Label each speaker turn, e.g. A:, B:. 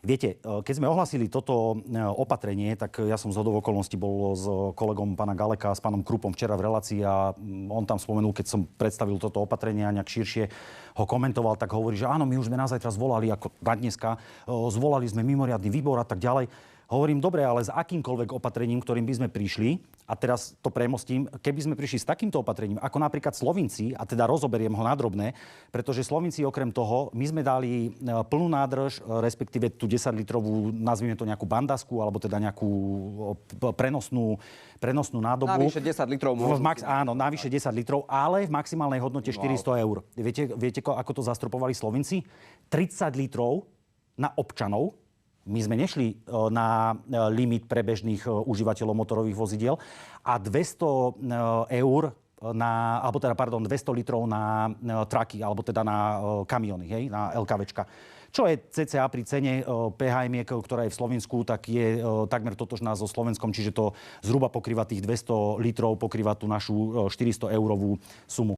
A: Viete, keď sme ohlasili toto opatrenie, tak ja som zhodou okolností bol s kolegom pána Galeka a s pánom Krupom včera v relácii a on tam spomenul, keď som predstavil toto opatrenie a nejak širšie ho komentoval, tak hovorí, že áno, my už sme na zajtra zvolali, ako na dneska, zvolali sme mimoriadny výbor a tak ďalej. Hovorím, dobre, ale s akýmkoľvek opatrením, ktorým by sme prišli, a teraz to premostím, keby sme prišli s takýmto opatrením, ako napríklad Slovinci, a teda rozoberiem ho na drobné, pretože Slovinci okrem toho, my sme dali plnú nádrž, respektíve tú 10-litrovú, nazvime to nejakú bandasku, alebo teda nejakú prenosnú nádobu.
B: Navyše 10 litrov môžu.
A: Áno, navyše 10 litrov, ale v maximálnej hodnote 400 eur. Viete, ako to zastropovali Slovinci? 30 litrov na občanov. My sme nešli na limit pre bežných užívateľov motorových vozidiel a 200 eur alebo teda, 200 litrov na traky, alebo teda na kamiony, hej, na LKVčka. Čo je cca pri cene PHM-iek, ktorá je v Slovensku, tak je takmer totožná so Slovenskom, čiže to zhruba pokrýva tých 200 litrov, pokrýva tú našu 400 eurovú sumu.